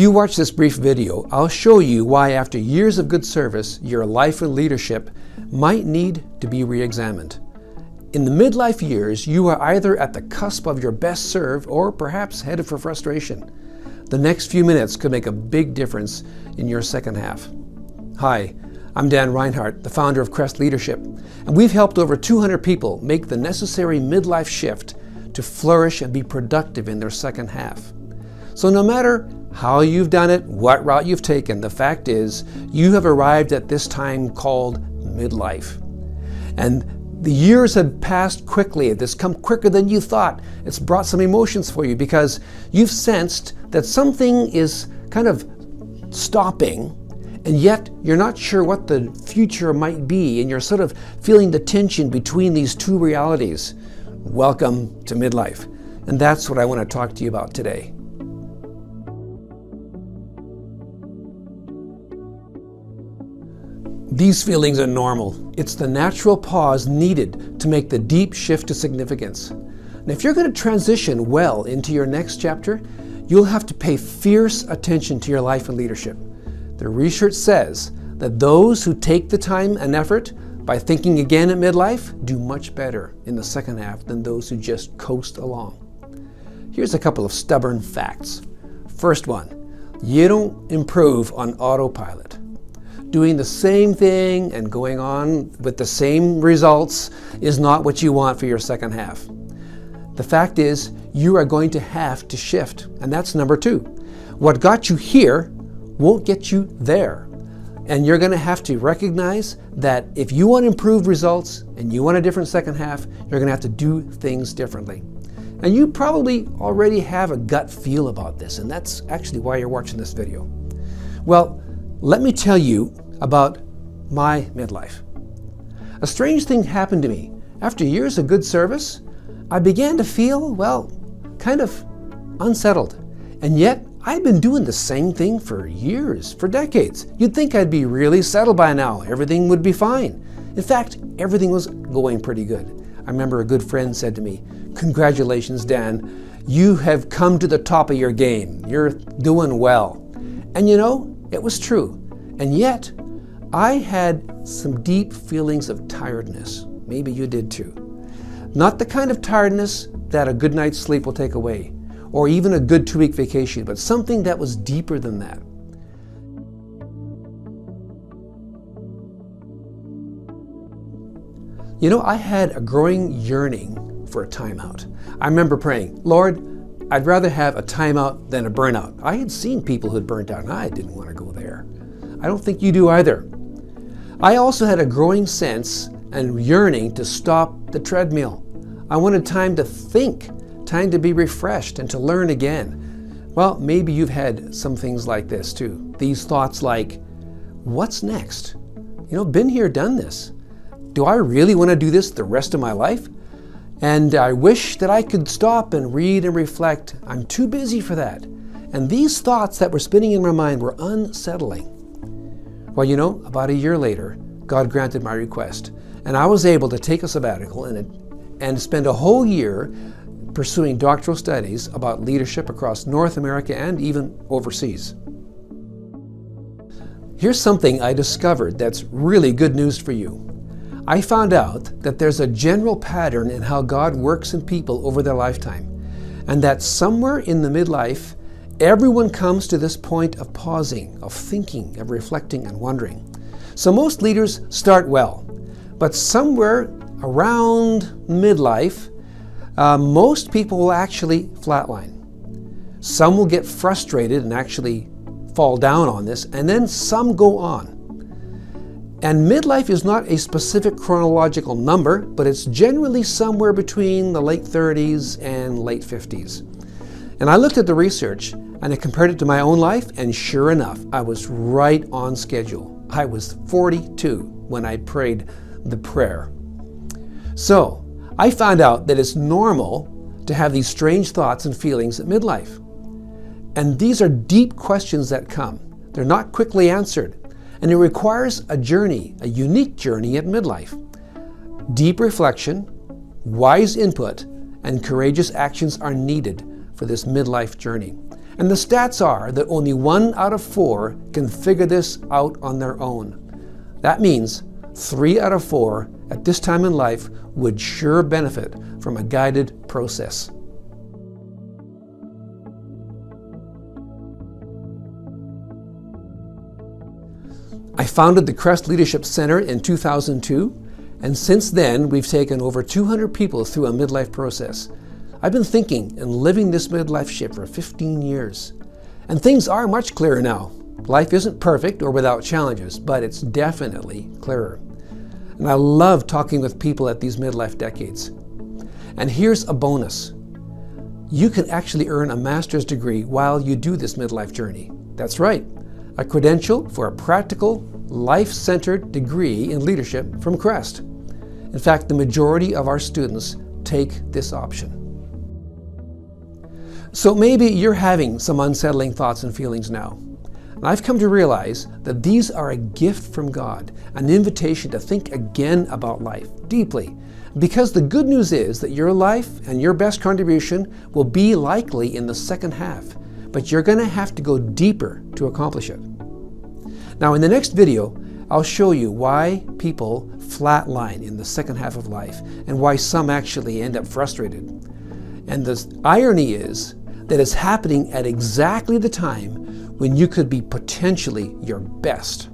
you watch this brief video, I'll show you why after years of good service, your life and leadership might need to be re-examined. In the midlife years, you are either at the cusp of your best serve or perhaps headed for frustration. The next few minutes could make a big difference in your second half. Hi, I'm Dan Reinhardt, the founder of CREST Leadership, and we've helped over 200 people make the necessary midlife shift to flourish and be productive in their second half. So no matter how you've done it, what route you've taken, the fact is you have arrived at this time called midlife. And the years have passed quickly. It's come quicker than you thought. It's brought some emotions for you because you've sensed that something is kind of stopping, and yet you're not sure what the future might be, and you're sort of feeling the tension between these two realities. Welcome to midlife. And that's what I want to talk to you about today. These feelings are normal. It's the natural pause needed to make the deep shift to significance. And if you're going to transition well into your next chapter, you'll have to pay fierce attention to your life and leadership. The research says that those who take the time and effort by thinking again at midlife do much better in the second half than those who just coast along. Here's a couple of stubborn facts. First one, you don't improve on autopilot. Doing the same thing and going on with the same results is not what you want for your second half. The fact is, you are going to have to shift, and that's number two. What got you here won't get you there. And you're going to have to recognize that if you want improved results and you want a different second half, you're going to have to do things differently. And you probably already have a gut feel about this, and that's actually why you're watching this video. Well, let me tell you about my midlife. A strange thing happened to me. After years of good service, I began to feel, well, kind of unsettled. And yet, I'd been doing the same thing for years, for decades. You'd think I'd be really settled by now. Everything would be fine. In fact, everything was going pretty good. I remember a good friend said to me, "Congratulations, Dan. You have come to the top of your game. You're doing well." And you know, it was true. And yet, I had some deep feelings of tiredness. Maybe you did too. Not the kind of tiredness that a good night's sleep will take away, or even a good 2-week vacation, but something that was deeper than that. You know, I had a growing yearning for a timeout. I remember praying, "Lord, I'd rather have a timeout than a burnout." I had seen people who'd burnt out, and I didn't want to go there. I don't think you do either. I also had a growing sense and yearning to stop the treadmill. I wanted time to think, time to be refreshed and to learn again. Well, maybe you've had some things like this too. These thoughts like, what's next? You know, been here, done this. Do I really want to do this the rest of my life? And I wish that I could stop and read and reflect. I'm too busy for that. And these thoughts that were spinning in my mind were unsettling. Well, you know, about a year later, God granted my request, and I was able to take a sabbatical and spend a whole year pursuing doctoral studies about leadership across North America and even overseas. Here's something I discovered that's really good news for you. I found out that there's a general pattern in how God works in people over their lifetime, and that somewhere in the midlife, everyone comes to this point of pausing, of thinking, of reflecting and wondering. So most leaders start well, but somewhere around midlife, most people will actually flatline. Some will get frustrated and actually fall down on this, and then some go on. And midlife is not a specific chronological number, but it's generally somewhere between the late 30s and late 50s. And I looked at the research and I compared it to my own life, and sure enough, I was right on schedule. I was 42 when I prayed the prayer. So I found out that it's normal to have these strange thoughts and feelings at midlife. And these are deep questions that come. They're not quickly answered. And it requires a journey, a unique journey at midlife. Deep reflection, wise input, and courageous actions are needed for this midlife journey. And the stats are that only 1 out of 4 can figure this out on their own. That means 3 out of 4 at this time in life would sure benefit from a guided process. I founded the CREST Leadership Center in 2002, and since then we've taken over 200 people through a midlife process. I've been thinking and living this midlife shift for 15 years, and things are much clearer now. Life isn't perfect or without challenges, but it's definitely clearer. And I love talking with people at these midlife decades. And here's a bonus. You can actually earn a master's degree while you do this midlife journey. That's right, a credential for a practical, life-centered degree in leadership from CREST. In fact, the majority of our students take this option. So maybe you're having some unsettling thoughts and feelings now. And I've come to realize that these are a gift from God, an invitation to think again about life deeply. Because the good news is that your life and your best contribution will be likely in the second half, but you're going to have to go deeper to accomplish it. Now, in the next video, I'll show you why people flatline in the second half of life and why some actually end up frustrated. And the irony is that it's happening at exactly the time when you could be potentially your best.